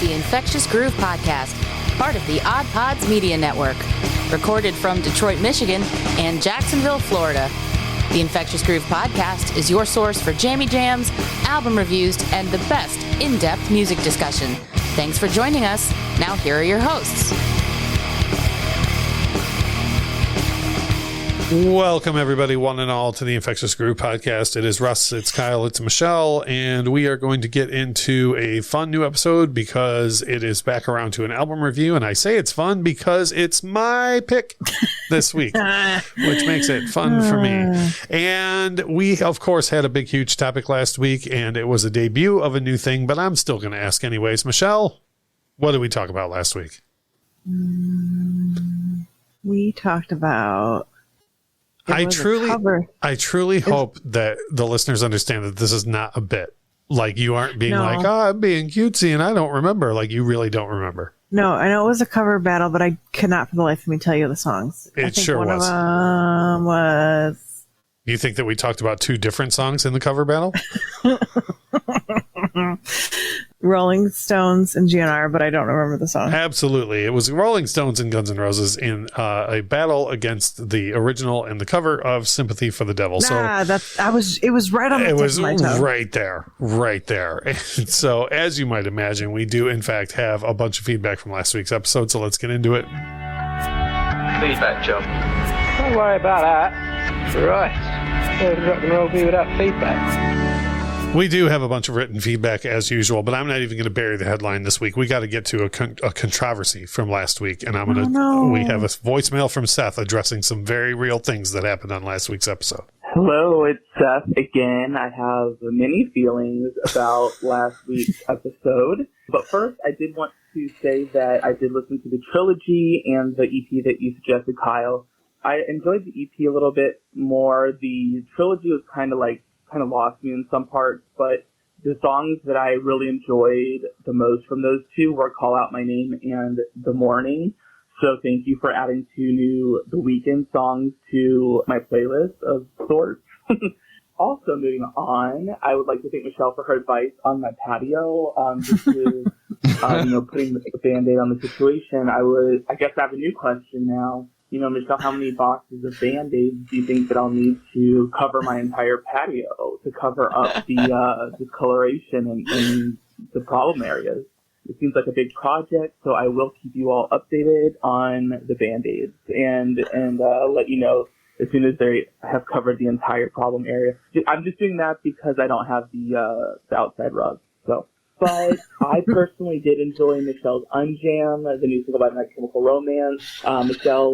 the Infectious Groove Podcast, part of the Odd Pods Media Network. Recorded from Detroit, Michigan, and Jacksonville, Florida. The Infectious Groove Podcast is your source for jammy jams, album reviews, and the best in-depth music discussion. Thanks for joining us. Now here are your hosts. Welcome, everybody, one and all, to the Infectious Groove Podcast. It is Russ, it's Kyle, it's Michelle, and we are going to get into a fun new episode because it is back around to an album review, and I say it's fun because it's my pick this week, which makes it fun for me. And we, of course, had a big, huge topic last week, and it was a debut of a new thing, but I'm still going to ask anyways. Michelle, what did we talk about last week? We talked about... I truly hope that the listeners understand that this is not a bit. Like, you aren't being like, oh, I'm being cutesy and I don't remember. Like, you really don't remember. No, I know it was a cover battle, but I could not for the life of me tell you the songs. It sure was. One of them was... You think that we talked about two different songs in the cover battle? Rolling Stones and GNR, but I don't remember the song. Absolutely. It was Rolling Stones and Guns N' Roses in a battle against the original and the cover of Sympathy for the Devil. It was right on the tip of my toe. Right there. And so, as you might imagine, we do in fact have a bunch of feedback from last week's episode, so let's get into it. Feedback, Joe. Don't worry about that. Right. Where would rock and roll be without feedback? We do have a bunch of written feedback as usual, but I'm not even going to bury the headline this week. We got to get to a controversy from last week, and we have a voicemail from Seth addressing some very real things that happened on last week's episode. Hello, it's Seth again. I have many feelings about last week's episode, but first I did want to say that I did listen to the trilogy and the EP that you suggested, Kyle. I enjoyed the EP a little bit more. The trilogy was kind of lost me in some parts, but the songs that I really enjoyed the most from those two were Call Out My Name and The Morning. So thank you for adding two new The Weeknd songs to my playlist of sorts. Also, moving on, I would like to thank Michelle for her advice on my patio. Just to, putting a Band-Aid on the situation. I guess I have a new question now. Michelle, how many boxes of Band-Aids do you think that I'll need to cover my entire patio to cover up the discoloration in the problem areas? It seems like a big project, so I will keep you all updated on the Band-Aids and let you know as soon as they have covered the entire problem area. I'm just doing that because I don't have the outside rug, so. But I personally did enjoy Michelle's Unjam, the new single by My Chemical Romance. Michelle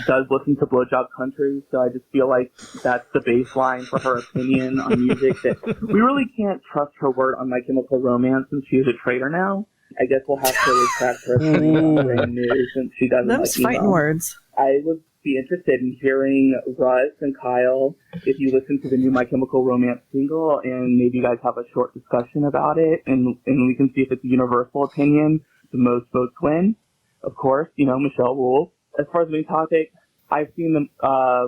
does listen to Blowjob Country, so I just feel like that's the baseline for her opinion on music, that we really can't trust her word on My Chemical Romance since she is a traitor now. I guess we'll have to retract her opinion on brand new since she doesn't Those fighting words. I would be interested in hearing Russ and Kyle if you listen to the new My Chemical Romance single, and maybe you guys have a short discussion about it, and we can see if it's a universal opinion. The most votes win. Of course, Michelle rules. As far as the main topic, I've seen the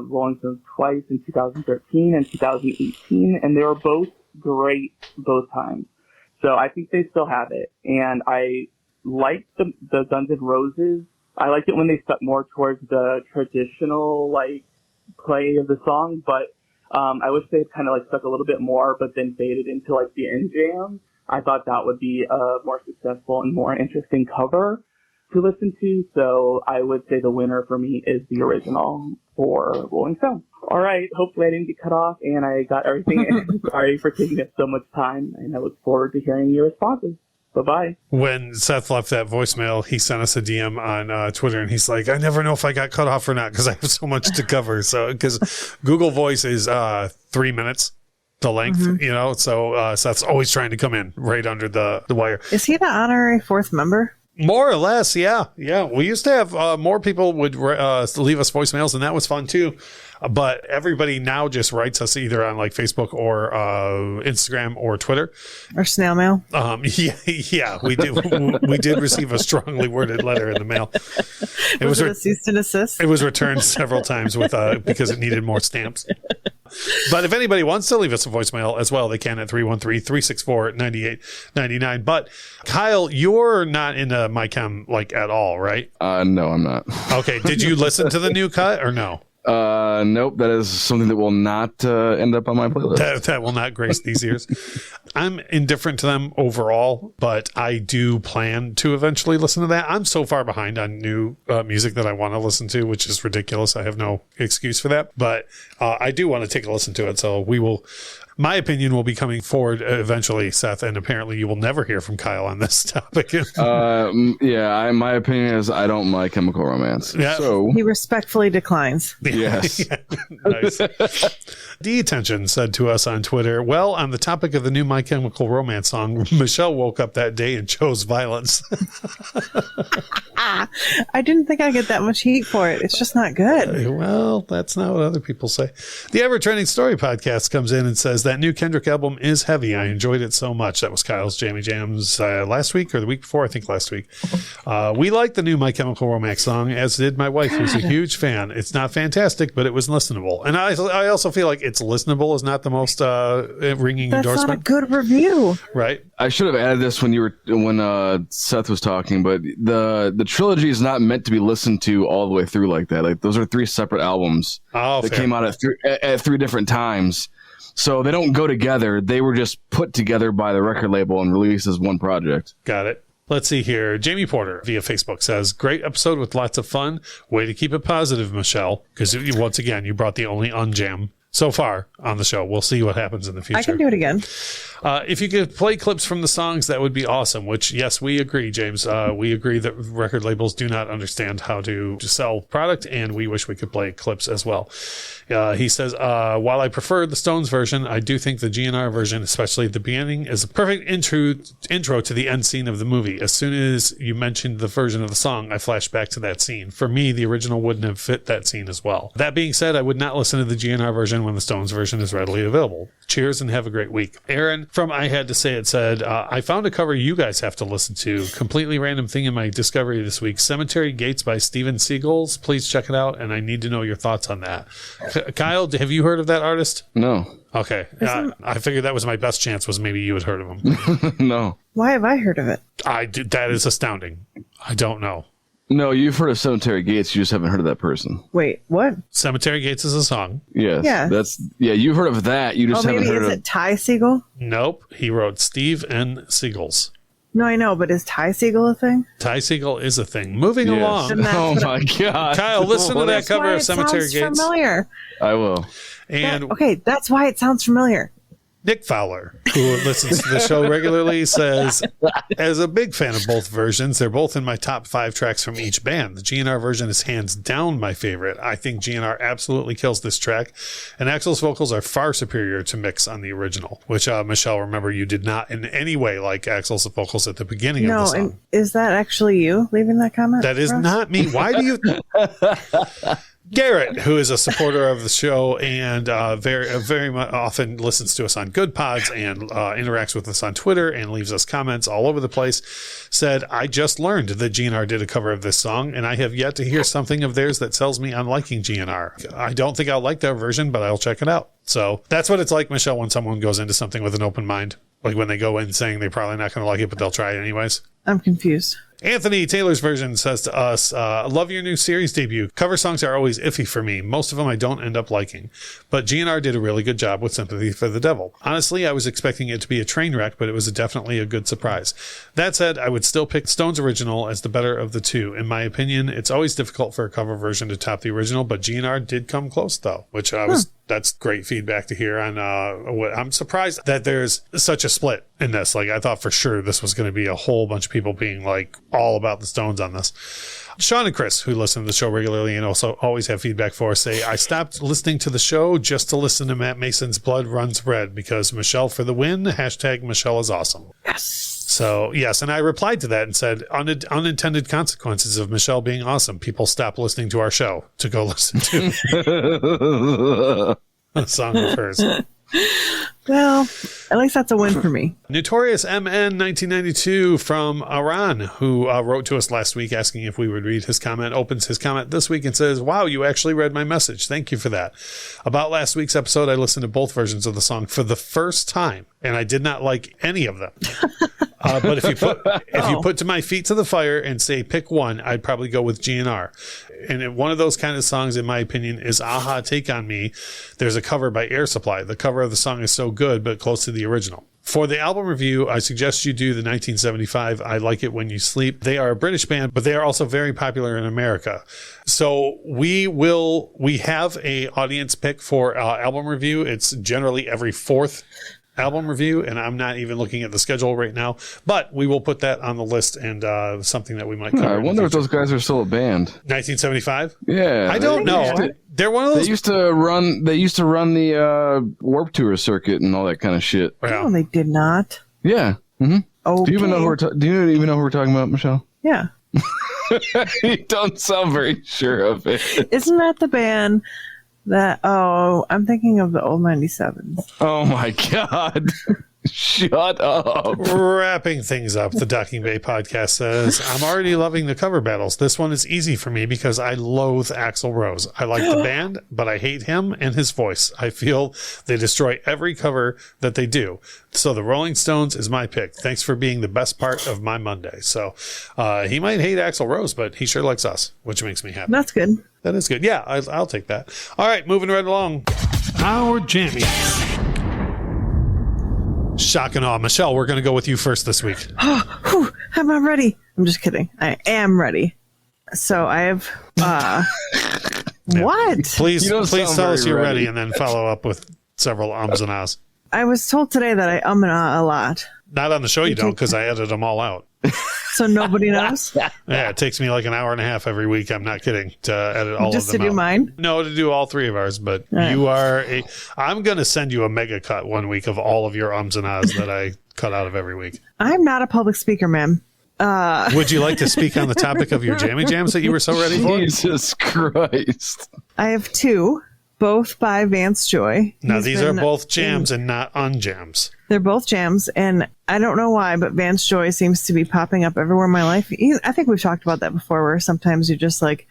Rolling Stones twice in 2013 and 2018, and they were both great both times. So I think they still have it, and I like the Guns N' Roses. I liked it when they stuck more towards the traditional, play of the song, but I wish they had kind of, stuck a little bit more, but then faded into, the end jam. I thought that would be a more successful and more interesting cover to listen to, so I would say the winner for me is the original for Rolling Stone. All right, hopefully I didn't get cut off, and I got everything in. Sorry for taking up so much time, and I look forward to hearing your responses. Bye-bye. When Seth left that voicemail, he sent us a DM on Twitter, and he's like, I never know if I got cut off or not because I have so much to cover. So, because Google Voice is 3 minutes the length, so Seth's always trying to come in right under the wire. Is he the honorary fourth member? More or less, yeah. We used to have more people would leave us voicemails, and that was fun too. But everybody now just writes us either on Facebook or Instagram or Twitter or snail mail. Yeah, we did. We did receive a strongly worded letter in the mail. Was it a cease and desist? It was returned several times with because it needed more stamps. But if anybody wants to leave us a voicemail as well, they can at 313-364-9899. But Kyle, you're not into My Chem like at all, right? No, I'm not. Okay. Did you listen to the new cut or no? Nope. That is something that will not end up on my playlist. That will not grace these ears. I'm indifferent to them overall, but I do plan to eventually listen to that. I'm so far behind on new music that I want to listen to, which is ridiculous. I have no excuse for that, but I do want to take a listen to it. So we will. My opinion will be coming forward eventually, Seth, and apparently you will never hear from Kyle on this topic. My opinion is I don't My Chemical Romance. Yeah. So He respectfully declines. yes. Nice. D-Tension said to us on Twitter, well, on the topic of the new My Chemical Romance song, Michelle woke up that day and chose violence. I didn't think I'd get that much heat for it. It's just not good. Well, that's not what other people say. The Ever Trending Story podcast comes in and says that new Kendrick album is heavy. I enjoyed it so much. That was Kyle's Jammy Jams last week or the week before, I think last week. We liked the new My Chemical Romance song, as did my wife, who's a huge fan. It's not fantastic, but it was listenable. And I also feel like it's listenable is not the most ringing That's endorsement. not a good review. Right? I should have added this when Seth was talking, but the trilogy is not meant to be listened to all the way through like that. Like those are 3 separate albums that fair. came out at 3 different times. So they don't go together. They were just put together by the record label and released as one project. Got it. Let's see here. Jamie Porter via Facebook says, great episode with lots of fun. Way to keep it positive, Michelle. Because once again, you brought the only unjam so far on the show. We'll see what happens in the future. I can do it again. If you could play clips from the songs, that would be awesome, which, yes, we agree, James. We agree that record labels do not understand how to sell product, and we wish we could play clips as well. He says, while I prefer the Stones version, I do think the GNR version, especially at the beginning, is a perfect intro to the end scene of the movie. As soon as you mentioned the version of the song, I flashed back to that scene. For me, the original wouldn't have fit that scene as well. That being said, I would not listen to the GNR version when the Stones version is readily available. Cheers and have a great week. Aaron from I Had to Say It said, I found a cover you guys have to listen to. Completely random thing in my discovery this week. Cemetery Gates by Steven Seagulls. Please check it out, and I need to know your thoughts on that. Kyle, have you heard of that artist? No. Okay. I figured that was my best chance, was maybe you had heard of him. No. Why have I heard of it? That is astounding. I don't know. No, you've heard of Cemetery Gates. You just haven't heard of that person. Wait, what? Cemetery Gates is a song. Yes. Yeah. You've heard of that. You just haven't heard is of it Ty Segall? Nope. He wrote Steve and Seagulls. No, I know, but is Ty Segall a thing? Ty Segall is a thing. Moving along. Oh my God. Kyle, listen to that cover of Cemetery Gates. Sounds familiar. I will. And That's why it sounds familiar. Nick Fowler, who listens to the show regularly, says, as a big fan of both versions, they're both in my top 5 tracks from each band. The GNR version is hands down my favorite. I think GNR absolutely kills this track, and Axl's vocals are far superior to Mick's on the original, which, Michelle, remember, you did not in any way like Axl's vocals at the beginning of the song. And is that actually you leaving that comment? That is Russ? not me. Why do you... Garrett, who is a supporter of the show and very often listens to us on Good Pods and interacts with us on Twitter and leaves us comments all over the place, said, I just learned that GNR did a cover of this song, and I have yet to hear something of theirs that sells me on liking GNR. I don't think I'll like their version, but I'll check it out. So that's what it's like, Michelle, when someone goes into something with an open mind. Like when they go in saying they're probably not going to like it, but they'll try it anyways. I'm confused. Anthony Taylor's version says to us, love your new series debut. Cover songs are always iffy for me. Most of them I don't end up liking. But GNR did a really good job with Sympathy for the Devil. Honestly, I was expecting it to be a train wreck, but it was definitely a good surprise. That said, I would still pick Stone's original as the better of the two. In my opinion, it's always difficult for a cover version to top the original, but GNR did come close, though, which that's great feedback to hear on what I'm surprised that there's such a split in this. Like, I thought for sure this was going to be a whole bunch of people being like all about the Stones on this. Sean and Chris, who listen to the show regularly and also always have feedback for us, say, I stopped listening to the show just to listen to Matt Mason's Blood Runs Red because Michelle for the win, hashtag Michelle is awesome. Yes. So, yes, and I replied to that and said, unintended consequences of Michelle being awesome. People stop listening to our show to go listen to a song of hers. Well, at least that's a win for me. Notorious MN 1992 from Iran, who wrote to us last week asking if we would read his comment, opens his comment this week and says, "Wow, you actually read my message. Thank you for that. About last week's episode, I listened to both versions of the song for the first time, and I did not like any of them. But if you put to my feet to the fire and say pick one, I'd probably go with GNR. And one of those kind of songs, in my opinion, is Aha, Take On Me. There's a cover by Air Supply. The cover of the song is so good, but close to the original. For the album review, I suggest you do the 1975 I Like It When You Sleep. They are a British band, but they are also very popular in America. So we have a audience pick for album review. It's generally every fourth album review, and I'm not even looking at the schedule right now, but we will put that on the list and something that we might cover. I wonder if those guys are still a band. 1975? Yeah. I don't know. They're one of those. They used to run the Warped Tour circuit and all that kind of shit. Yeah. No, they did not. Yeah. Mm-hmm. Okay. Do you even know who we're talking about, Michelle? Yeah. You don't sound very sure of it. Isn't that the band that, I'm thinking of the old 97s. Oh my God. Shut up. Wrapping things up, the Docking Bay podcast says, I'm already loving the cover battles. This one is easy for me because I loathe Axl Rose. I like the band, but I hate him and his voice. I feel they destroy every cover that they do. So the Rolling Stones is my pick. Thanks for being the best part of my Monday. So he might hate Axl Rose, but he sure likes us, which makes me happy. That's good. That is good. Yeah, I'll take that. All right, moving right along. Our jammies. Shock and awe. Michelle, we're going to go with you first this week. I'm not ready. I'm just kidding. I am ready. So I have, what? Please tell us you're ready and then follow up with several ums and ahs. I was told today that I and ah a lot. Not on the show you don't, because I edit them all out. So nobody knows? Yeah, it takes me like an hour and a half every week. I'm not kidding, to edit all Just of them to do out. mine? No, to do all three of ours, but right. You are I'm going to send you a mega cut one week of all of your ums and ahs that I cut out of every week. I'm not a public speaker, ma'am. Would you like to speak on the topic of your jammy jams that you were so ready for? Jesus Christ. I have two, both by Vance Joy. Now, these are both jams and not unjams. They're both jams, and I don't know why, but Vance Joy seems to be popping up everywhere in my life. I think we've talked about that before, where sometimes you just like,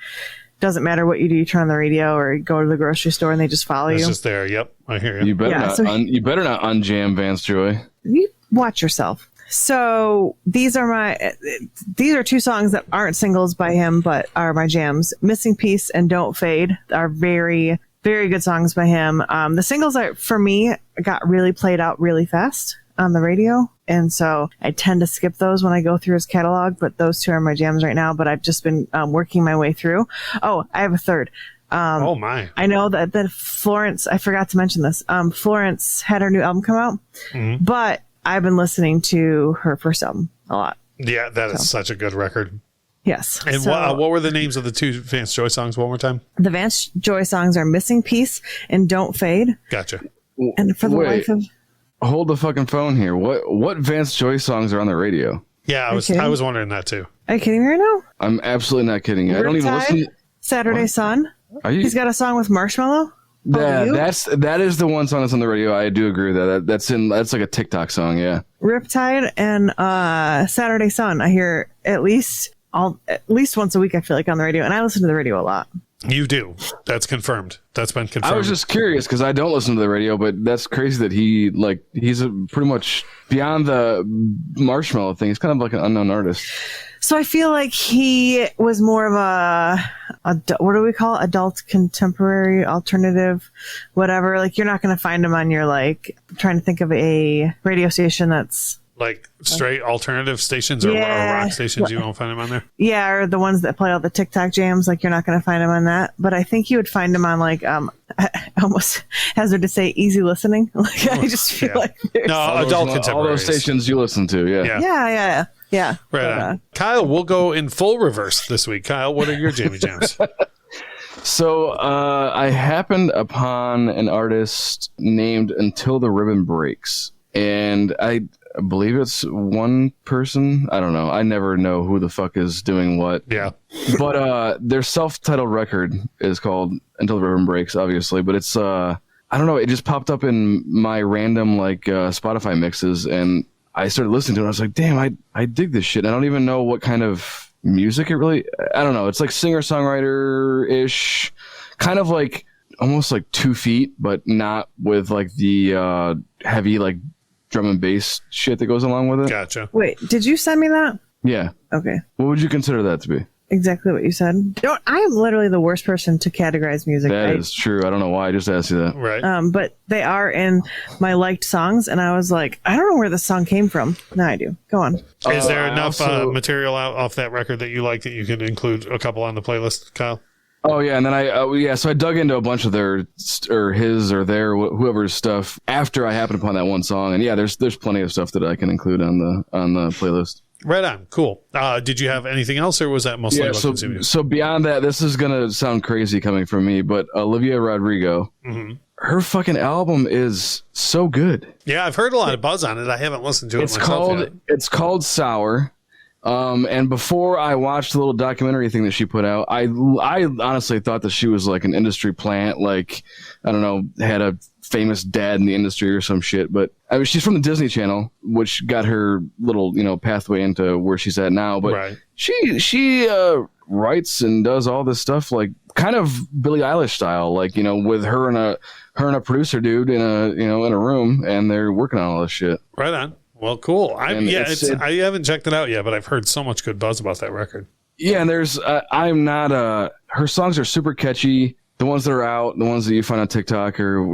doesn't matter what you do, you turn on the radio or you go to the grocery store and they just follow you. It's just there. Yep, I hear you. You better not unjam Vance Joy. You watch yourself. So these are two songs that aren't singles by him, but are my jams. Missing Piece and Don't Fade are very, very good songs by him. The singles for me, got really played out really fast on the radio. And so I tend to skip those when I go through his catalog, but those two are my jams right now, but I've just been working my way through. Oh, I have a third. Oh my. I know that Florence, I forgot to mention this. Florence had her new album come out, but I've been listening to her first album a lot. Yeah, that is such a good record. Yes. And what were the names of the two Vance Joy songs one more time? The Vance Joy songs are Missing Piece and Don't Fade. Gotcha. And for the life of... Hold the fucking phone here. What Vance Joy songs are on the radio? Yeah, I was wondering that too. Are you kidding me right now? I'm absolutely not kidding you. I don't even listen. Saturday Sun. Are you? He's got a song with Marshmello. That is the one song that's on the radio. I do agree with that. That's like a TikTok song. Yeah. Riptide and Saturday Sun. I hear at least once a week. I feel like on the radio, and I listen to the radio a lot. You do. That's confirmed. That's been confirmed. I was just curious because I don't listen to the radio, but that's crazy that he's pretty much beyond the Marshmello thing. He's kind of like an unknown artist. So I feel like he was more of a what do we call it? Adult contemporary alternative, whatever. Like you're not going to find him on your trying to think of a radio station that's like straight alternative stations or rock stations. You won't find him on there. Yeah, or the ones that play all the TikTok jams. Like you're not going to find him on that. But I think you would find him on I almost hazard to say easy listening. I just feel like adult contemporary. All those stations you listen to. Yeah. Right on. Kyle, we'll go in full reverse this week. Kyle, what are your jammy jams? So I happened upon an artist named Until the Ribbon Breaks, and I believe it's one person. I don't know. I never know who the fuck is doing what. Yeah. But their self-titled record is called Until the Ribbon Breaks, obviously. But it's I don't know, it just popped up in my random like Spotify mixes, and I started listening to it. I was like, damn, I dig this shit. I don't even know what kind of music it really, I don't know. It's like singer-songwriter-ish, kind of like almost like 2 Feet, but not with like the heavy like drum and bass shit that goes along with it. Gotcha. Wait, did you send me that? Yeah. Okay. What would you consider that to be? Exactly what you said. I am literally the worst person to categorize music. That is true. I don't know why. I just asked you that. Right. But they are in my liked songs, and I was like, I don't know where this song came from. Now I do. Go on. Is there enough material off that record that you like that you can include a couple on the playlist, Kyle? Oh yeah, and then so I dug into a bunch of their or his or their whoever's stuff after I happened upon that one song, and yeah, there's plenty of stuff that I can include on the playlist. Right on. Cool. Did you have anything else, or was that mostly what consumed you? So beyond that, this is gonna sound crazy coming from me, but Olivia Rodrigo, her fucking album is so good. Yeah, I've heard a lot of buzz on it. I haven't listened to it myself yet. It's called Sour. And before I watched the little documentary thing that she put out, I honestly thought that she was like an industry plant, like, I don't know, had a famous dad in the industry or some shit. But I mean, she's from the Disney Channel, which got her little, pathway into where she's at now. But right. she writes and does all this stuff like kind of Billie Eilish style, like, with her and a producer dude in a room, and they're working on all this shit. Right on. Well, cool. I haven't checked it out yet, but I've heard so much good buzz about that record. Yeah, and there's I'm not her songs are super catchy. The ones that are out, the ones that you find on TikTok or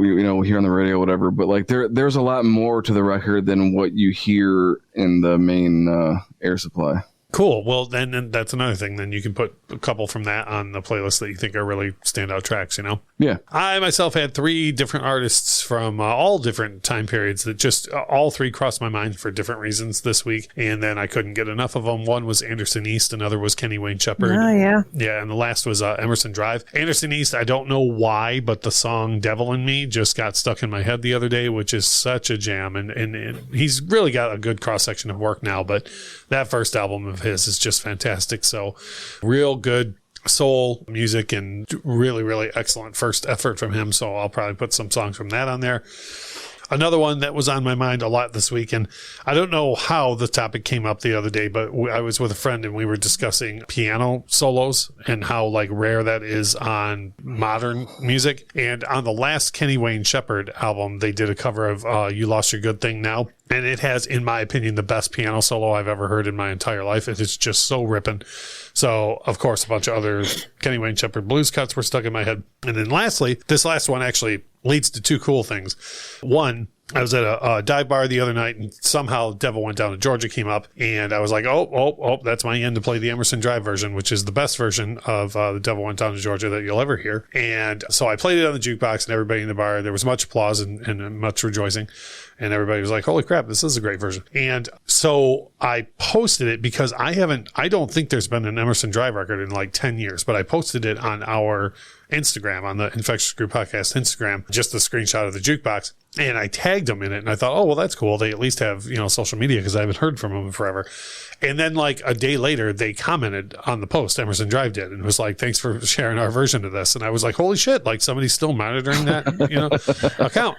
hear on the radio, whatever. But like there's a lot more to the record than what you hear in the main air supply. Cool. Well, then that's another thing. Then you can put a couple from that on the playlist that you think are really standout tracks, Yeah. I myself had 3 different artists from all different time periods that just all 3 crossed my mind for different reasons this week. And then I couldn't get enough of them. One was Anderson East. Another was Kenny Wayne Shepherd. Oh, yeah. Yeah. And the last was Emerson Drive. Anderson East, I don't know why, but the song Devil in Me just got stuck in my head the other day, which is such a jam. And he's really got a good cross section of work now, but that first album of his is just fantastic. So real good soul music and really, really excellent first effort from him. So I'll probably put some songs from that on there. Another one that was on my mind a lot this week, and I don't know how the topic came up the other day, but I was with a friend and we were discussing piano solos and how like rare that is on modern music. And on the last Kenny Wayne Shepherd album, they did a cover of You Lost Your Good Thing Now. And it has, in my opinion, the best piano solo I've ever heard in my entire life. It is just so ripping. So, of course, a bunch of other Kenny Wayne Shepherd blues cuts were stuck in my head. And then lastly, this last one actually leads to 2 cool things. One, I was at a dive bar the other night, and somehow Devil Went Down to Georgia came up, and I was like, oh, that's my end to play the Emerson Drive version, which is the best version of The Devil Went Down to Georgia that you'll ever hear. And so I played it on the jukebox, and everybody in the bar, there was much applause and much rejoicing. And everybody was like, holy crap, this is a great version. And so I posted it because I don't think there's been an Emerson Drive record in like 10 years, but I posted it on our Instagram, on the Infectious Group Podcast Instagram, just a screenshot of the jukebox. And I tagged them in it. And I thought, oh, well, that's cool. They at least have, social media because I haven't heard from them in forever. And then like a day later, they commented on the post, Emerson Drive did, and was like, thanks for sharing our version of this. And I was like, holy shit, like somebody's still monitoring that, account.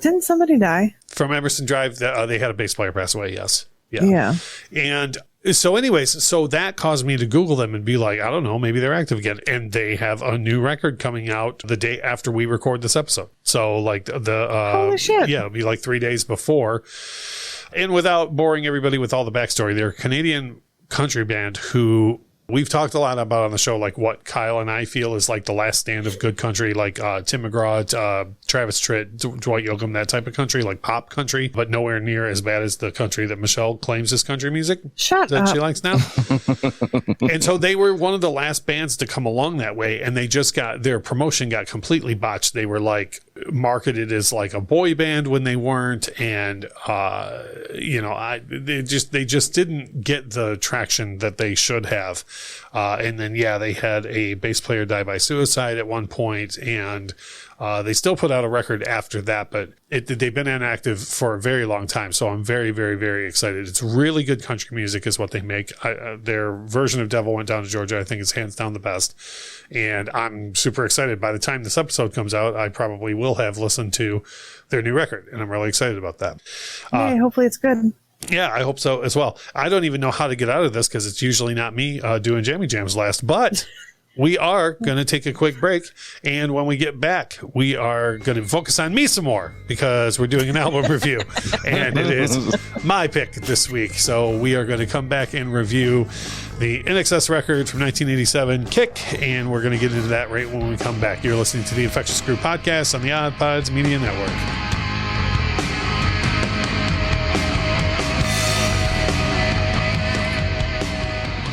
Didn't somebody die? From Emerson Drive, they had a bass player pass away, yes. Yeah. And so anyways, so that caused me to Google them and be like, I don't know, maybe they're active again. And they have a new record coming out the day after we record this episode. So like holy shit. Yeah, it'll be like 3 days before. And without boring everybody with all the backstory, they're a Canadian country band who we've talked a lot about on the show, like what Kyle and I feel is like the last stand of good country, like Tim McGraw, Travis Tritt, Dwight Yoakam, that type of country, like pop country, but nowhere near as bad as the country that Michelle claims is country music. Shut up. She likes now. And so they were one of the last bands to come along that way, and they just their promotion got completely botched. They were like marketed as like a boy band when they weren't, and they just didn't get the traction that they should have. And then, they had a bass player die by suicide at one point, and they still put out a record after that, but they've been inactive for a very long time. So I'm very, very, very excited. It's really good country music is what they make. Their version of Devil Went Down to Georgia, I think, is hands down the best. And I'm super excited. By the time this episode comes out, I probably will have listened to their new record, and I'm really excited about that. Yay, hopefully it's good. Yeah, I hope so as well. I don't even know how to get out of this because it's usually not me doing Jammy Jams last, but we are going to take a quick break. And when we get back, we are going to focus on me some more because we're doing an album review. And it is my pick this week. So we are going to come back and review the INXS record from 1987, Kick. And we're going to get into that right when we come back. You're listening to the Infectious Group podcast on the Odd Pods Media Network.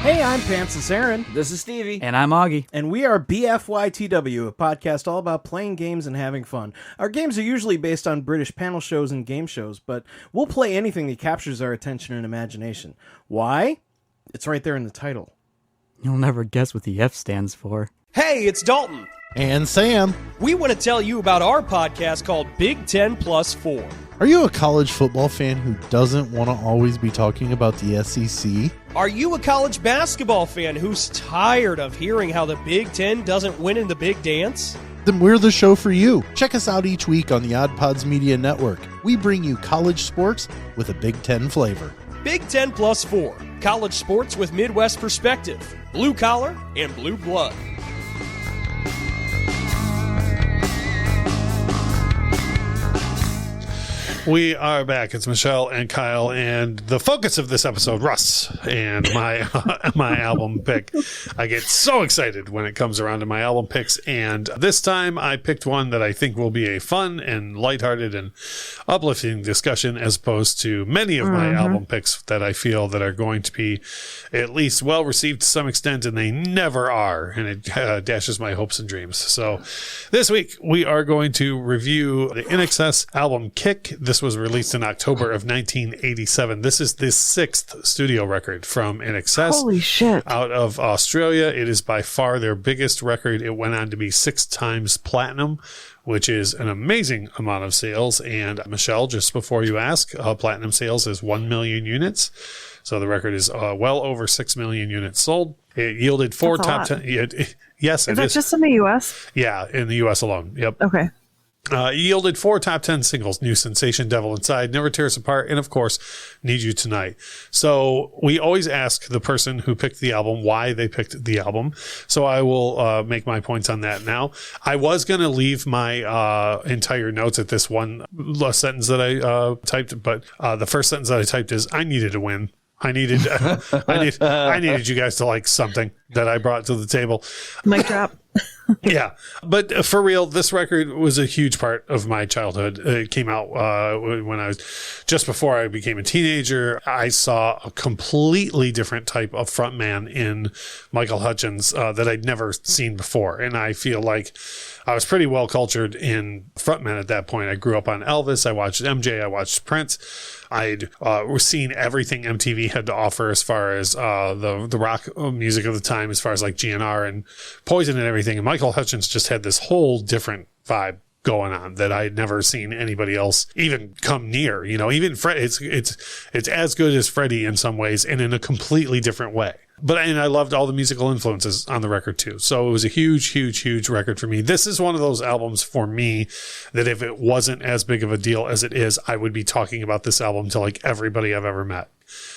Hey, I'm Pants and Saren. This is Stevie. And I'm Augie. And we are BFYTW, a podcast all about playing games and having fun. Our games are usually based on British panel shows and game shows, but we'll play anything that captures our attention and imagination. Why? It's right there in the title. You'll never guess what the F stands for. Hey, it's Dalton. And Sam. We want to tell you about our podcast called Big 10 Plus 4. Are you a college football fan who doesn't want to always be talking about the SEC? Are you a college basketball fan who's tired of hearing how the Big 10 doesn't win in the big dance? Then we're the show for you. Check us out each week on the Odd Pods Media Network. We bring you college sports with a Big 10 flavor. Big 10 Plus 4. College sports with Midwest perspective. Blue collar and blue blood. We are back. It's Michelle and Kyle, and the focus of this episode, Russ, and my my album pick. I get so excited when it comes around to my album picks, and this time I picked one that I think will be a fun and lighthearted and uplifting discussion, as opposed to many of my album picks that I feel that are going to be at least well received to some extent, and they never are, and it dashes my hopes and dreams. So this week we are going to review the INXS album Kick. This was released in October of 1987. This is the 6th studio record from INXS. Holy shit. Out of Australia. It is by far their biggest record. It went on to be 6 times platinum, which is an amazing amount of sales. And Michelle, just before you ask, platinum sales is 1 million units. So the record is well over 6 million units sold. It yielded 4 top 10. Yes, is that just in the U.S.? Yeah, in the U.S. alone. Yep. Okay. Yielded 4 top 10 singles: New Sensation, Devil Inside, Never Tear Us Apart, and of course, Need You Tonight. So we always ask the person who picked the album why they picked the album. So I will make my points on that now. I was going to leave my entire notes at this one sentence that I typed, but the first sentence that I typed is, I needed to win. I needed you guys to like something that I brought to the table. Mic drop. Yeah, but for real, this record was a huge part of my childhood. It came out when I was just before I became a teenager. I saw a completely different type of frontman in Michael Hutchence that I'd never seen before, and I feel like I was pretty well cultured in frontman at that point. I grew up on Elvis. I watched MJ. I watched Prince. I'd seen everything MTV had to offer as far as the rock music of the time, as far as like GNR and Poison and everything. And Michael Hutchence just had this whole different vibe going on that I had never seen anybody else even come near. You know, even Fred, it's as good as Freddie in some ways, and in a completely different way. And I loved all the musical influences on the record too. So it was a huge, huge, huge record for me. This is one of those albums for me that if it wasn't as big of a deal as it is, I would be talking about this album to like everybody I've ever met.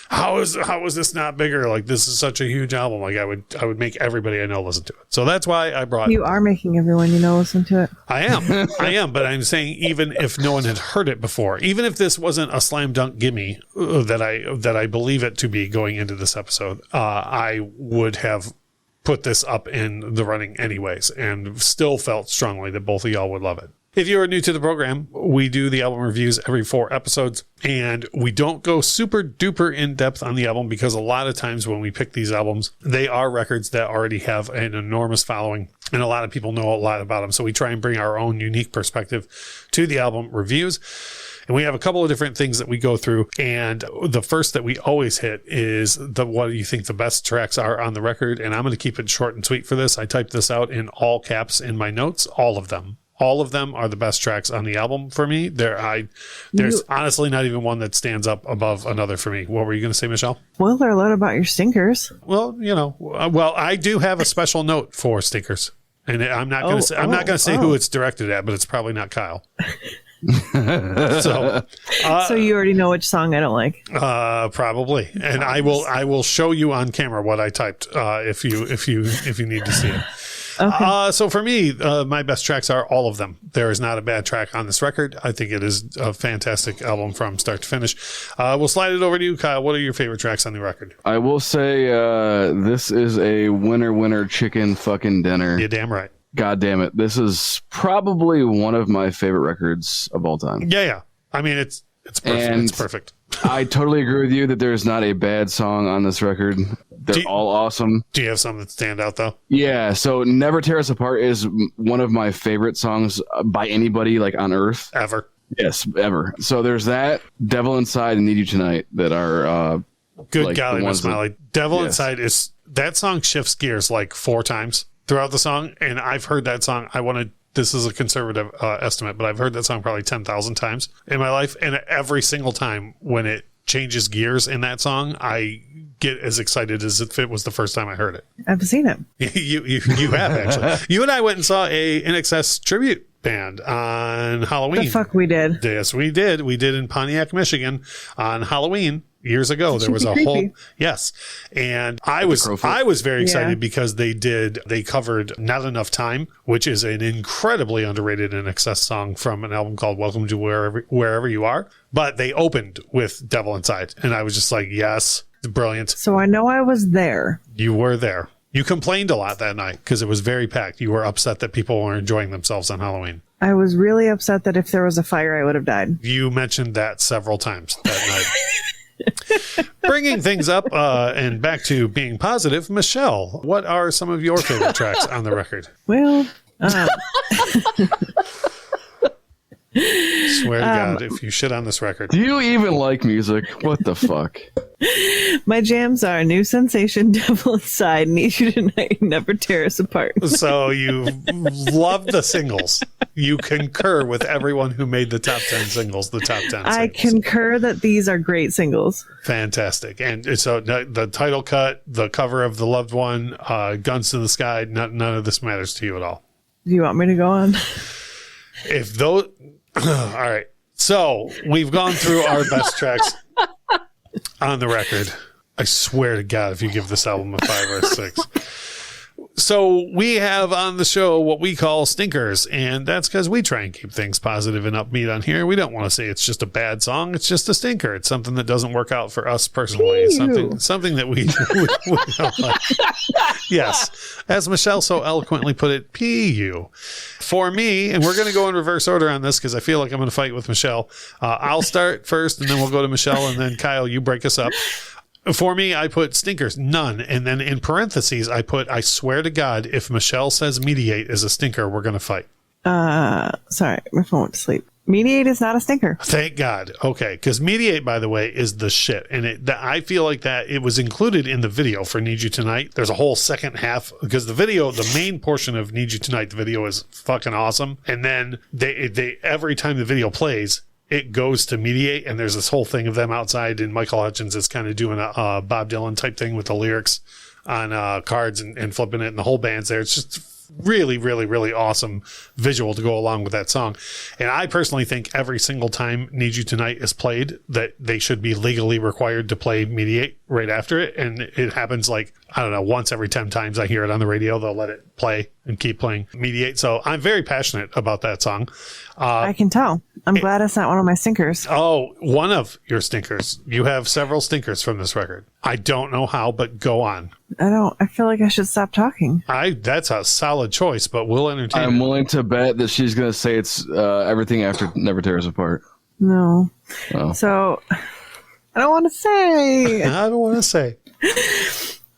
How is this not bigger? Like, this is such a huge album. Like, I would make everybody I know listen to it. So that's why I brought. You are making everyone you know listen to it. I am. But I'm saying, even if no one had heard it before, even if this wasn't a slam dunk gimme that I believe it to be going into this episode, I would have put this up in the running anyways, and still felt strongly that both of y'all would love it. If you are new to the program, we do the album reviews every 4 episodes, and we don't go super duper in depth on the album because a lot of times when we pick these albums, they are records that already have an enormous following, and a lot of people know a lot about them. So we try and bring our own unique perspective to the album reviews. And we have a couple of different things that we go through. And the first that we always hit is what do you think the best tracks are on the record? And I'm going to keep it short and sweet for this. I typed this out in all caps in my notes, all of them. All of them are the best tracks on the album for me. There's honestly not even one that stands up above another for me. What were you going to say, Michelle? Well, they're a lot about your stinkers. Well, I do have a special note for stinkers, and I'm not going to say who it's directed at, but it's probably not Kyle. So you already know which song I don't like. Probably, and I will show you on camera what I typed if you need to see it. Okay. So for me, my best tracks are all of them. There is not a bad track on this record. I think it is a fantastic album from start to finish. We'll slide it over to you, Kyle. What are your favorite tracks on the record? I will say this is a winner chicken fucking dinner. You're damn right. God damn it. This is probably one of my favorite records of all time. Yeah. I mean, it's perfect. And it's perfect. I totally agree with you that there's not a bad song on this record. They're all awesome. Do you have some that stand out, though? Yeah, so Never Tear Us Apart is one of my favorite songs by anybody like on Earth. Ever. Yes, ever. So there's that, Devil Inside and Need You Tonight that are... Good like golly, Miss Molly. Devil Yes. Inside is... That song shifts gears like 4 times throughout the song, and I've heard that song. This is a conservative estimate, but I've heard that song probably 10,000 times in my life, and every single time when it changes gears in that song, I get as excited as if it was the first time I heard it. I've seen it. You have, actually. You and I went and saw a INXS tribute band on Halloween. The fuck we did. Yes, we did. We did in Pontiac, Michigan on Halloween. Years ago, there was a whole and I was very excited because they covered Not Enough Time, which is an incredibly underrated INXS song from an album called Welcome to Wherever You Are. But they opened with Devil Inside, and I was just like, yes, brilliant. So I know I was there. You were there. You complained a lot that night because it was very packed. You were upset that people weren't enjoying themselves on Halloween. I was really upset that if there was a fire, I would have died. You mentioned that several times that night. Bringing things up and back to being positive, Michelle, what are some of your favorite tracks on the record? Well, swear to God, if you shit on this record. Do you even like music? What the fuck? My jams are New Sensation, Devil Inside, Need You Tonight, Never Tear Us Apart. So you love the singles. You concur with everyone who made the top 10 singles, the top 10 singles. I concur that these are great singles. Fantastic. And so the title cut, the cover of The Loved One, Guns to the Sky, none of this matters to you at all. Do you want me to go on? All right. So we've gone through our best tracks on the record. I swear to God, if you give this album a 5 or a 6. So we have on the show what we call stinkers, and that's because we try and keep things positive and upbeat on here. We don't want to say it's just a bad song. It's just a stinker. It's something that doesn't work out for us personally. It's something that we don't like. Yes. As Michelle so eloquently put it, PU. For me, and we're going to go in reverse order on this because I feel like I'm going to fight with Michelle. I'll start first, and then we'll go to Michelle, and then Kyle, you break us up. For me, I put stinkers, none. And then in parentheses, I put, I swear to God, if Michelle says Mediate is a stinker, we're going to fight. Sorry, my phone went to sleep. Mediate is not a stinker. Thank God. Okay. Because Mediate, by the way, is the shit. And I feel like that it was included in the video for Need You Tonight. There's a whole second half because the main portion of Need You Tonight, the video is fucking awesome. And then they every time the video plays, it goes to Mediate, and there's this whole thing of them outside, and Michael Hutchins is kind of doing a Bob Dylan type thing with the lyrics on cards and flipping it, and the whole band's there. It's just really, really, really awesome visual to go along with that song. And I personally think every single time Need You Tonight is played, that they should be legally required to play Mediate right after it. And it happens like, I don't know, once every 10 times I hear it on the radio, they'll let it play and keep playing Mediate. So I'm very passionate about that song. I can tell. I'm glad it's not one of my stinkers. Oh, one of your stinkers. You have several stinkers from this record. I don't know how, but go on. I feel like I should stop talking. That's a solid choice, but we'll entertain I'm willing to bet that she's going to say it's everything after Never Tear Us Apart. No. Oh. So, I don't want to say. I don't want to say.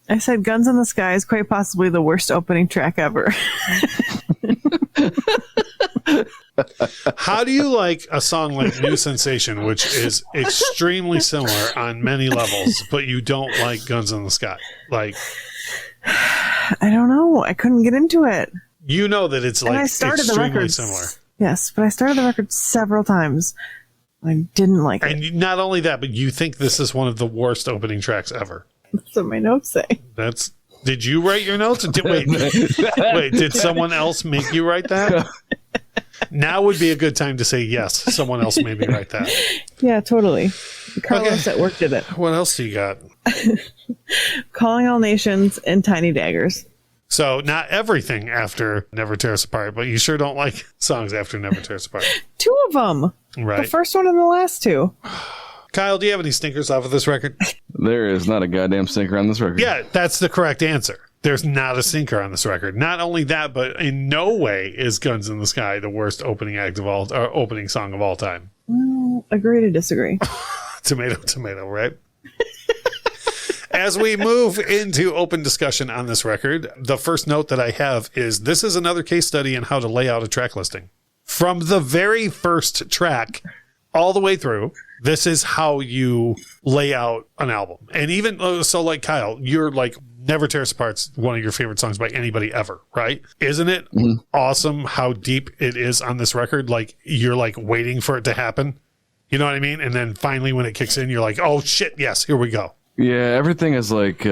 I said Guns in the Sky is quite possibly the worst opening track ever. How do you like a song like New Sensation, which is extremely similar on many levels, but you don't like Guns in the Sky? Like, I don't know. I couldn't get into it. You know that it's And like I started the extremely record similar. Yes, but I started the record several times. I didn't like it. And not only that, but you think this is one of the worst opening tracks ever. That's what my notes say. Did you write your notes? Wait, did someone else make you write that? Now would be a good time to say yes. Someone else made me write that. Yeah, totally. Carlos at work did it. What else do you got? Calling All Nations and Tiny Daggers. So not everything after Never Tear Us Apart, but you sure don't like songs after Never Tear Us Apart. 2 of them. Right. The first one and the last 2. Kyle, do you have any stinkers off of this record? There is not a goddamn stinker on this record. Yeah, that's the correct answer. There's not a stinker on this record. Not only that, but in no way is Guns in the Sky the worst opening opening song of all time. Well, agree to disagree. Tomato, right? As we move into open discussion on this record, the first note that I have is this is another case study in how to lay out a track listing. From the very first track all the way through, this is how you lay out an album. And even so, like Kyle, you're like Never Tear Us Apart's one of your favorite songs by anybody ever, right? Isn't it awesome how deep it is on this record? Like you're like waiting for it to happen. You know what I mean? And then finally when it kicks in, you're like, oh shit, yes, here we go. Yeah, everything is like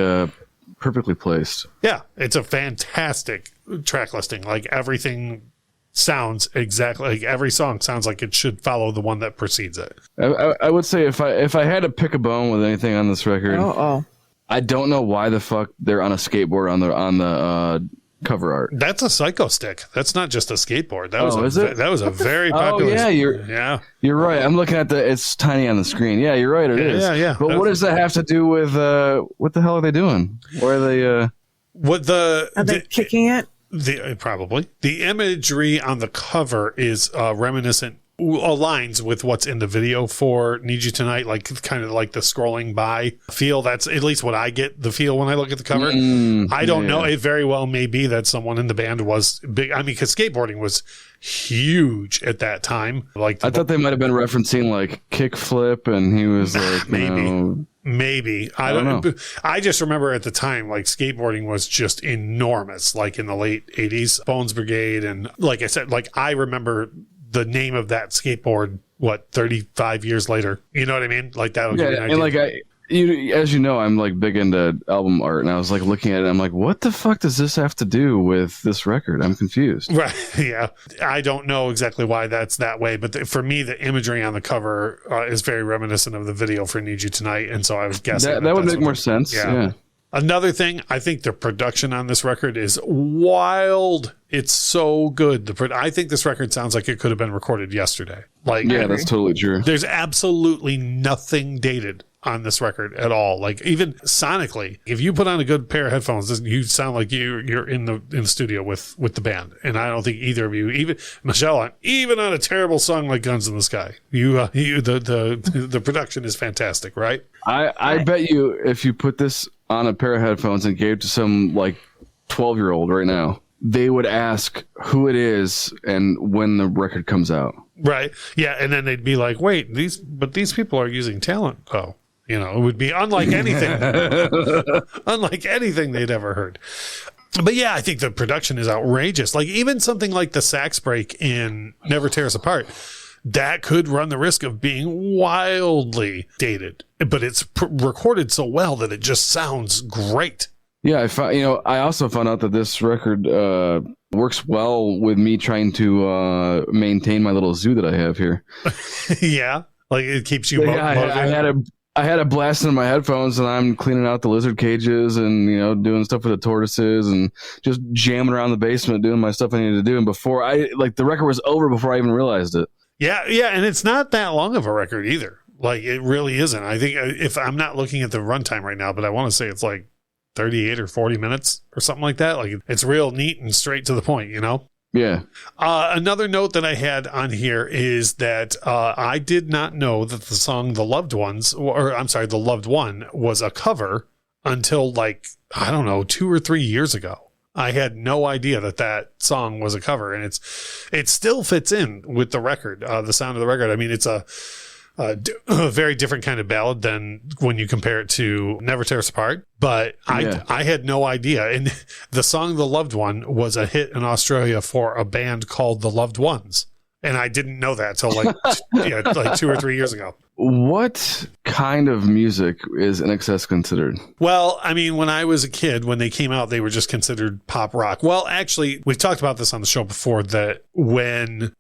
perfectly placed. Yeah, it's a fantastic track listing. Like everything sounds exactly like every song sounds like it should follow the one that precedes it. I would say if I had to pick a bone with anything on this record, I don't know why the fuck they're on a skateboard on the cover art. That's a Psycho Stick. That's not just a skateboard. That was a very popular. Oh yeah, you're right. I'm looking at it's tiny on the screen. Yeah, you're right. It is. Yeah. But what does that have to do with what the hell are they doing? Where are they? Are they kicking it? Probably the imagery on the cover is reminiscent, aligns with what's in the video for Need You Tonight, like kind of like the scrolling by feel. That's at least what I get the feel when I look at the cover. I don't know. It very well may be that someone in the band was big. I mean, because skateboarding was huge at that time. Like I thought they might have been referencing like kickflip, and he was like, Maybe. I don't know. I just remember at the time, like skateboarding was just enormous, like in the late 80s, Bones Brigade. And like I said, like I remember the name of that skateboard, 35 years later. You know what I mean? Like that'll give you an idea. And like as you know, I'm like big into album art, and I was like looking at it, I'm like, what the fuck does this have to do with this record? I'm confused. Right. Yeah. I don't know exactly why that's that way, but for me, the imagery on the cover is very reminiscent of the video for Need You Tonight. And so I was guessing that would make more sense. Yeah. Another thing, I think the production on this record is wild. It's so good. I think this record sounds like it could have been recorded yesterday. Like, yeah, that's totally true. There's absolutely nothing dated on this record at all. Like even sonically, if you put on a good pair of headphones, you sound like you're in the studio with the band. And I don't think either of you, even Michelle, even on a terrible song like Guns in the Sky, the production is fantastic, right? I bet you if you put this on a pair of headphones and gave it to some like 12-year-old right now, they would ask who it is and when the record comes out. Right. Yeah. And then they'd be like, wait, these people are using talent. Oh, you know, it would be unlike anything, unlike anything they'd ever heard. But yeah, I think the production is outrageous. Like even something like the sax break in Never Tear Us Apart, that could run the risk of being wildly dated, but it's recorded so well that it just sounds great. Yeah, I also found out that this record works well with me trying to maintain my little zoo that I have here. Yeah, like it keeps you motivated. I had a blast in my headphones, and I'm cleaning out the lizard cages and doing stuff with the tortoises and just jamming around the basement doing my stuff I needed to do. And before the record was over before I even realized it. Yeah, and it's not that long of a record either. Like it really isn't. I think if I'm not looking at the runtime right now, but I want to say it's like 38 or 40 minutes or something like that. Like it's real neat and straight to the point, Yeah. Another note that I had on here is that I did not know that the song The Loved One was a cover until 2 or 3 years ago. I had no idea that song was a cover, and it still fits in with the record, the sound of the record. I mean, it's a very different kind of ballad than when you compare it to Never Tear Us Apart, but I had no idea. And the song The Loved One was a hit in Australia for a band called The Loved Ones. And I didn't know that till like 2 or 3 years ago. What kind of music is INXS considered? Well, I mean, when I was a kid, when they came out, they were just considered pop rock. Well, actually, we've talked about this on the show before, that when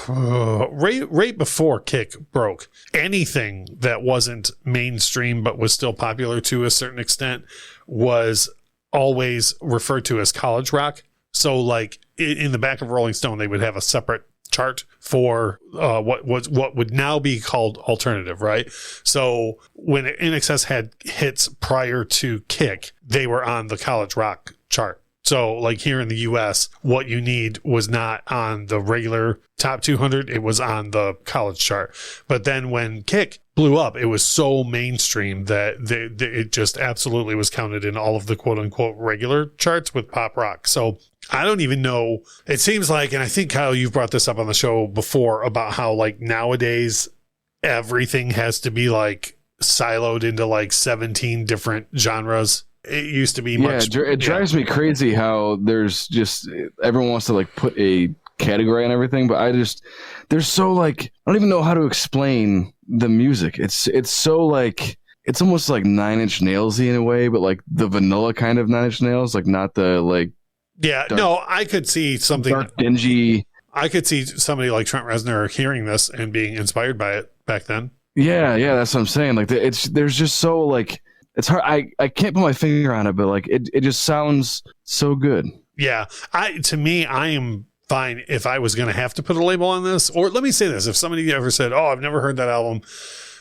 right before Kick broke, anything that wasn't mainstream but was still popular to a certain extent was always referred to as college rock. So like in the back of Rolling Stone, they would have a separate chart for what would now be called alternative, right? So when INXS had hits prior to Kick, they were on the college rock chart. So like here in the US, What You Need was not on the regular top 200. It was on the college chart. But then when Kick blew up, it was so mainstream that it just absolutely was counted in all of the quote unquote regular charts with pop rock. So I don't even know. It seems like, and I think, Kyle, you've brought this up on the show before about how like nowadays everything has to be like siloed into like 17 different genres. It used to be much. It drives me crazy how there's just everyone wants to like put a category on everything, but there's so like I don't even know how to explain the music. It's so like it's almost like 9 Inch Nails-y in a way, but like the vanilla kind of 9 Inch Nails, like not the like. Yeah, dark, no, I could see something dark, dingy. I could see somebody like Trent Reznor hearing this and being inspired by it back then. Yeah, that's what I'm saying. Like there's just so like it's hard. I can't put my finger on it, but like it just sounds so good. Yeah, to me, I am fine if I was going to have to put a label on this. Or let me say this: if somebody ever said, "Oh, I've never heard that album,"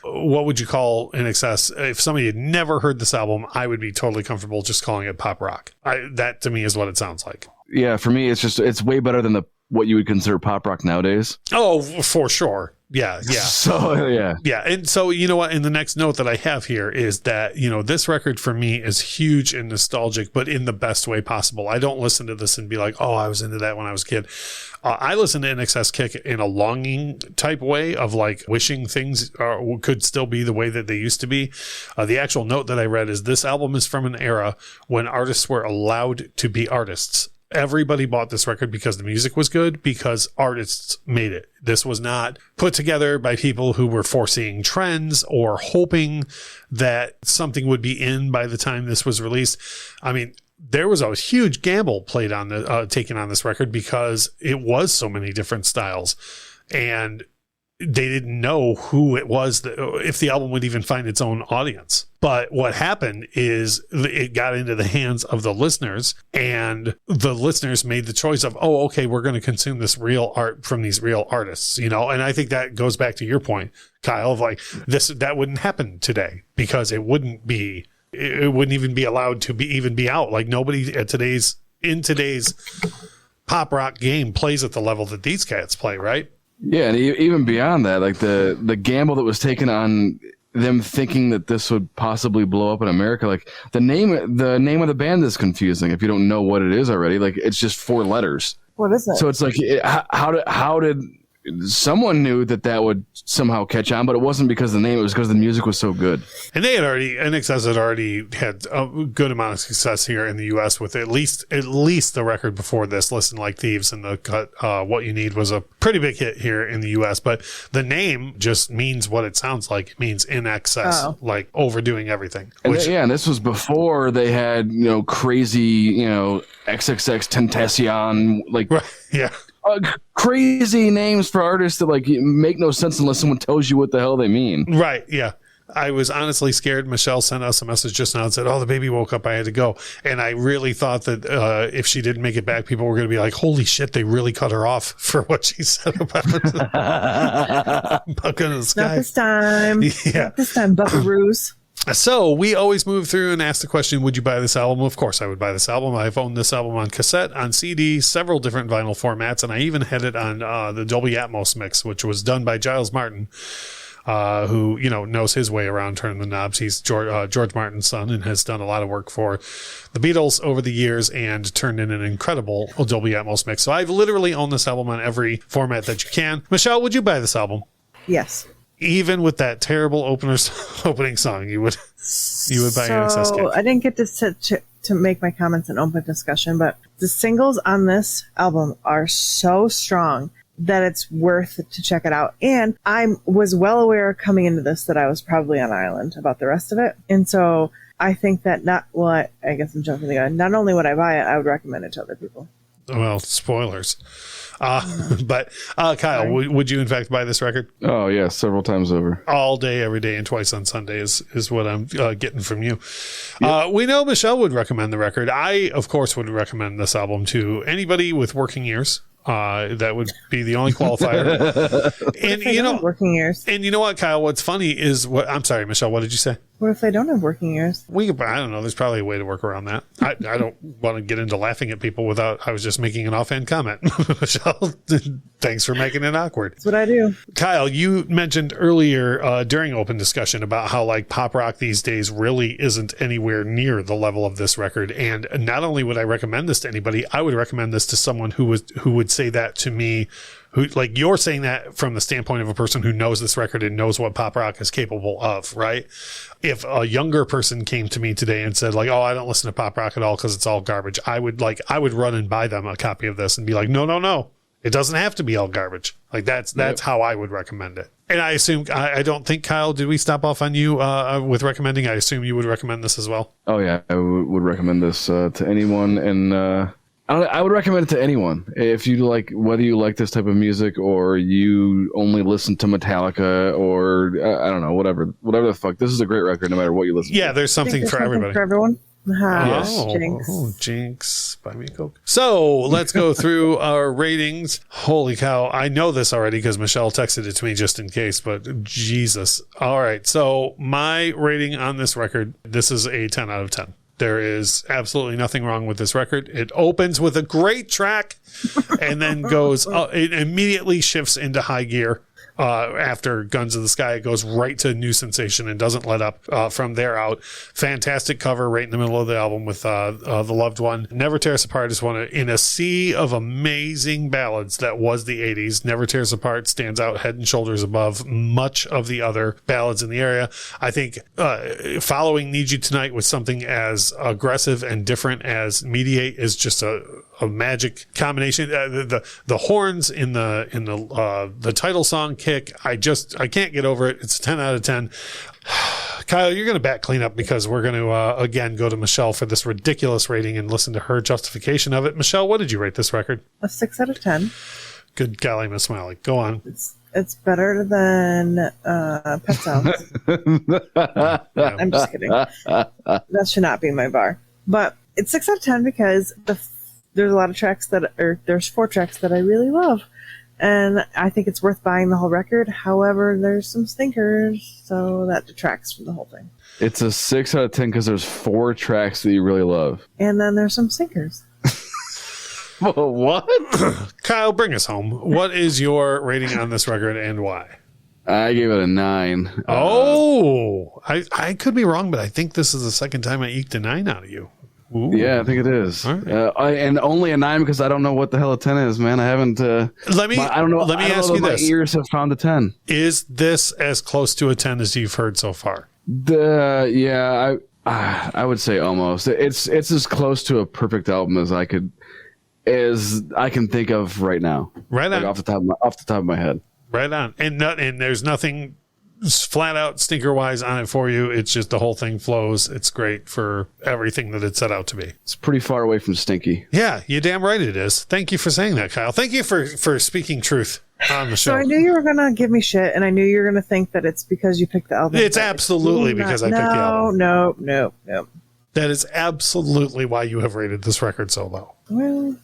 what would you call INXS? If somebody had never heard this album, I would be totally comfortable just calling it pop rock. That to me is what it sounds like. Yeah, for me, it's way better than what you would consider pop rock nowadays. Oh, for sure. Yeah. So, yeah. Yeah. And so, you know what? And the next note that I have here is that, you know, this record for me is huge and nostalgic, but in the best way possible. I don't listen to this and be like, oh, I was into that when I was a kid. I listen to INXS Kick in a longing type way of like wishing things could still be the way that they used to be. The actual note that I read is this album is from an era when artists were allowed to be artists. Everybody bought this record because the music was good, because artists made it. This was not put together by people who were foreseeing trends or hoping that something would be in by the time this was released. I mean, there was a huge gamble played on taken on this record because it was so many different styles, and they didn't know who it was, if the album would even find its own audience. But what happened is it got into the hands of the listeners, and the listeners made the choice of, oh, okay, we're going to consume this real art from these real artists, you know? And I think that goes back to your point, Kyle, of like that wouldn't happen today because it wouldn't even be allowed to be out. Like nobody in today's pop rock game plays at the level that these cats play, right? Yeah, and even beyond that, like the gamble that was taken on them thinking that this would possibly blow up in America, like the name of the band is confusing if you don't know what it is already. Like it's just 4 letters. What is it? So it's like how did someone knew that would somehow catch on, but it wasn't because of the name, it was because the music was so good. And INXS had already had a good amount of success here in the US with at least the record before this, Listen Like Thieves, and the cut What You Need was a pretty big hit here in the US, but the name just means what it sounds like. It means in excess, like overdoing everything. And and this was before they had, crazy, XXX Tentacion, like right, yeah. Crazy names for artists that like make no sense unless someone tells you what the hell they mean. Right. Yeah. I was honestly scared. Michelle sent us a message just now and said, oh, the baby woke up. I had to go. And I really thought that if she didn't make it back, people were going to be like, holy shit, they really cut her off for what she said about Buck in the Sky. Not this time. Yeah. Not this time, Buckaroos. So we always move through and ask the question, would you buy this album? Of course I would buy this album. I've owned this album on cassette, on CD, several different vinyl formats, and I even had it on the Dolby Atmos mix, which was done by Giles Martin. who, knows his way around turning the knobs. He's George Martin's son and has done a lot of work for the Beatles over the years and turned in an incredible Dolby Atmos mix. So I've literally owned this album on every format that you can. Michelle, would you buy this album? Yes. Even with that terrible opening song, you would buy INXS Kick. I didn't get to make my comments in open discussion, but the singles on this album are so strong that it's worth to check it out. And I was well aware coming into this that I was probably on island about the rest of it. And so I think that I guess I'm jumping the gun. Not only would I buy it, I would recommend it to other people. Well, spoilers. But Kyle, would you in fact buy this record? Oh yeah, several times over. All day, every day, and twice on Sunday is what I'm getting from you. Yep. We know Michelle would recommend the record. I, of course, would recommend this album to anybody with working ears. That would be the only qualifier. And working ears. And you know what, Kyle? What's funny is I'm sorry, Michelle. What did you say? What if they don't have working ears? I don't know. There's probably a way to work around that. I don't want to get into laughing at people I was just making an offhand comment. Michelle, thanks for making it awkward. That's what I do. Kyle, you mentioned earlier during open discussion about how pop rock these days really isn't anywhere near the level of this record. And not only would I recommend this to anybody, I would recommend this to someone who would say that to me. Who, you're saying that from the standpoint of a person who knows this record and knows what pop rock is capable of, right? If a younger person came to me today and said oh, I don't listen to pop rock at all because it's all garbage, I would run and buy them a copy of this and be like, no, it doesn't have to be all garbage. That's how I would recommend it. And I assume, I don't think, Kyle, did we stop off on you with recommending? I assume you would recommend this as well. Oh yeah, I would recommend this to anyone, and I would recommend it to anyone. If you whether you like this type of music or you only listen to Metallica or I don't know, whatever the fuck. This is a great record no matter what you listen to. Yeah, there's something for everybody. For everyone. Yes. Jinx. Buy me a Coke. So let's go through our ratings. Holy cow. I know this already because Michelle texted it to me just in case, but Jesus. All right. So my rating on this record, this is a 10 out of 10. There is absolutely nothing wrong with this record. It opens with a great track and then it immediately shifts into high gear. After Guns of the Sky, it goes right to New Sensation and doesn't let up from there out. Fantastic cover right in the middle of the album with The Loved One. Never Tear Us Apart is one in a sea of amazing ballads that was the 80s. Never Tear Us Apart stands out head and shoulders above much of the other ballads in the area. I think following Need You Tonight with something as aggressive and different as Mediate is just a magic combination. The horns in the title song kick, I can't get over it. It's a 10 out of 10. Kyle, you're going to back clean up because we're going to again go to Michelle for this ridiculous rating and listen to her justification of it. Michelle, what did you rate this record? A 6 out of 10. Good golly, Miss Smiley. Go on. It's better than Pet Sounds. Yeah. I'm just kidding. That should not be my bar. But it's 6 out of 10 because there's a lot of tracks there's 4 tracks that I really love. And I think it's worth buying the whole record. However, there's some stinkers, so that detracts from the whole thing. It's a 6 out of 10 because there's 4 tracks that you really love. And then there's some stinkers. What? Kyle, bring us home. What is your rating on this record and why? I gave it a 9. I could be wrong, but I think this is the second time I eked a 9 out of you. Ooh. Yeah, I think it is. Right. And only a 9 because I don't know what the hell a 10 is, man. I haven't. Let me ask you this: my ears have found a 10. Is this as close to a 10 as you've heard so far? I would say almost. It's as close to a perfect album as I can think of right now. Right on, off the top of my head. Right on, and there's nothing flat out stinker wise on it for you. It's just the whole thing flows. It's great for everything that it set out to be. It's pretty far away from stinky. Yeah, you're damn right it is. Thank you for saying that, Kyle. Thank you for speaking truth on the show. So I knew you were gonna give me shit, and I knew you were gonna think that it's because you picked the album. It's absolutely because I picked the album. No. That is absolutely why you have rated this record so low. Well,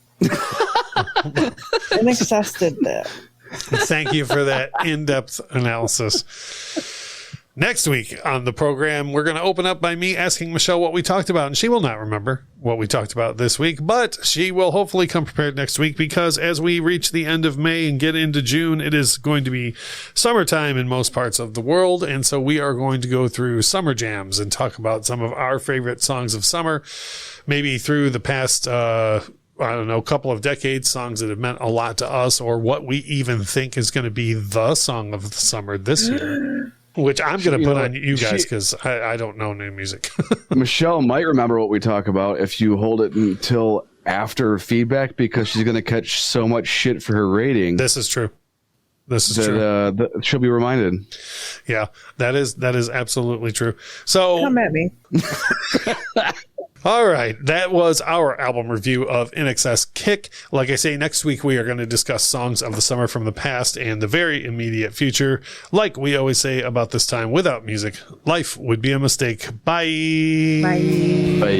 INXS did that. Thank you for that in-depth analysis. Next week on the program, we're going to open up by me asking Michelle what we talked about, and she will not remember what we talked about this week, but she will hopefully come prepared next week because as we reach the end of May and get into June, it is going to be summertime in most parts of the world, and so we are going to go through summer jams and talk about some of our favorite songs of summer, maybe through the past couple of decades, songs that have meant a lot to us, or what we even think is going to be the song of the summer this year. Which I'm going to put on you guys because I don't know new music. Michelle might remember what we talk about if you hold it until after feedback because she's going to catch so much shit for her rating. This is true. True. She'll be reminded. Yeah, that is absolutely true. So come at me. All right, that was our album review of INXS Kick. Like I say, next week we are going to discuss songs of the summer from the past and the very immediate future. Like we always say about this time, without music, life would be a mistake. Bye. Bye. Bye.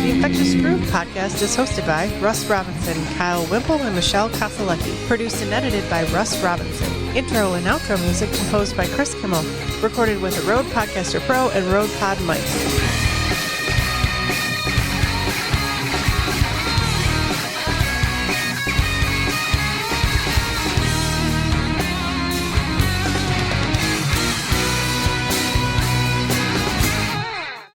The Infectious Groove podcast is hosted by Russ Robinson, Kyle Wimple, and Michelle Koselecki. Produced and edited by Russ Robinson. Intro and outro music composed by Chris Kimmel. Recorded with a Rode Podcaster Pro and Rode Pod mics.